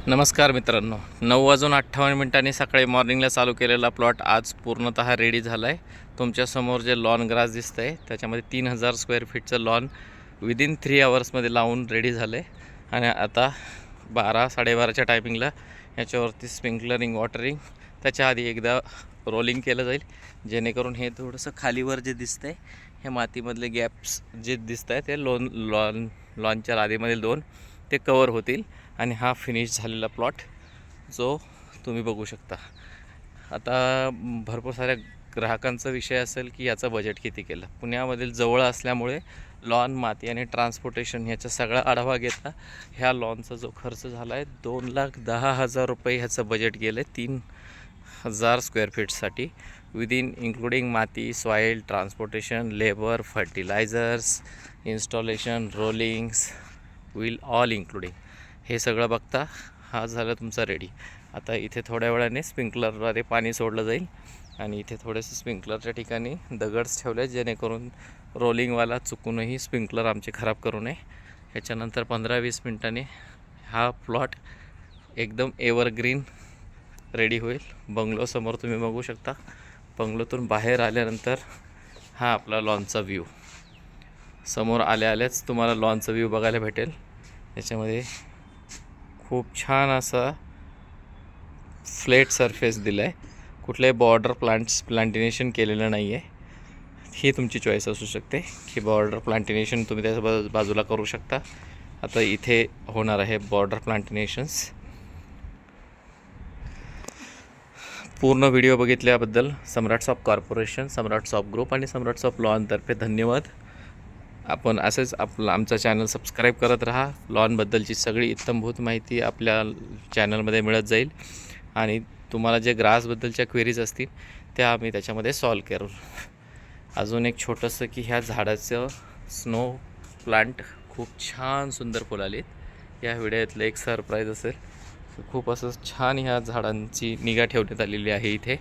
नमस्कार मित्रांनो, 9:58 सकाळी मॉर्निंगला चालू केलेला प्लॉट आज पूर्णतः रेडी झाला आहे. तुमच्यासमोर जे लॉन ग्रास दिसतं आहे त्याच्यामध्ये 3000 स्क्वेअर फीटचं लॉन विदिन 3 आवर्समध्ये लावून रेडी झालं आहे. आणि आता 12-12:30च्या टायमिंगला याच्यावरती स्प्रिंकलरिंग वॉटरिंग त्याच्या आधी एकदा रोलिंग केलं जाईल, जेणेकरून हे थोडंसं खालीवर जे दिसतं आहे हे मातीमधले गॅप्स जे दिसत आहे ते लॉनच्या लादीमधील 2 ते कवर होतील. आणि हा फिनिश झालेला प्लॉट जो तुम्ही बघू शकता. आता भरपूर साऱ्या ग्राहकांचा विषय असेल की याचं बजेट किती केलं. पुण्यामधील जवळ असल्यामुळे लॉन, माती आणि ट्रान्सपोर्टेशन ह्याचा सगळा आढावा घेता ह्या लॉनचा जो खर्च झाला आहे 2,10,000 रुपये ह्याचं बजेट गेलं आहे 3,000 स्क्वेअर फीटसाठी, विदिन इन्क्लुडिंग माती, soil, transportation, labour, fertilisers, installation, rollings, will all including. हे सगळं बघता हा झालं तुमचा रेडी. आता इथे थोड्या वेळाने स्प्रिंकलरद्वारे पाणी सोडलं जाईल आणि इथे थोडेसे स्प्रिंकलरच्या ठिकाणी दगड्स ठेवले जेणेकरून रोलिंगवाला चुकूनही स्प्रिंकलर आमचे खराब करू नये. ह्याच्यानंतर 15-20 मिनटांनी हा प्लॉट एकदम एव्हरग्रीन रेडी होईल. बंगलोसमोर तुम्ही बघू शकता. बंगलोतून बाहेर आल्यानंतर हा आपला लॉनचा व्ह्यू. समोर आल्याच तुम्हाला लॉनचा व्ह्यू बघायला भेटेल. याच्यामध्ये खूप छान असा फ्लॅट सरफेस दिला आहे. कुठल्याही बॉर्डर प्लांटिनेशन केलेलं नाही आहे. ही तुमची चॉईस असू शकते की बॉर्डर प्लांटिनेशन तुम्ही त्या बाजूला करू शकता. आता इथे होणार आहे बॉर्डर प्लांटिनेशन्स. पूर्ण व्हिडिओ बघितल्याबद्दल सम्राट्स ऑफ कॉर्पोरेशन, सम्राट्स ऑफ ग्रुप आणि सम्राट्स ऑफ लॉनतर्फे धन्यवाद. आपण असंच आमचा चॅनल सबस्क्राईब करत राहा. लॉनबद्दलची सगळी इत्थंभूत माहिती आपल्या चॅनलमध्ये मिळत जाईल आणि तुम्हाला जे ग्रासबद्दलच्या क्वेरीज असतील त्या आम्ही त्याच्यामध्ये सॉल्व करू. अजून एक छोटंसं की ह्या झाडाचं स्नो प्लांट खूप छान सुंदर फुलालीत. या व्हिडिओतलं एक सरप्राईज असेल. खूप असं छान ह्या झाडांची निगा ठेवण्यात आलेली आहे इथे.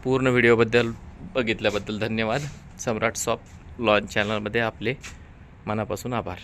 पूर्ण व्हिडिओबद्दल बघितल्याबद्दल धन्यवाद. सम्राट्स ऑफ लॉन चॅनलमध्ये आपले मनापासून आभार.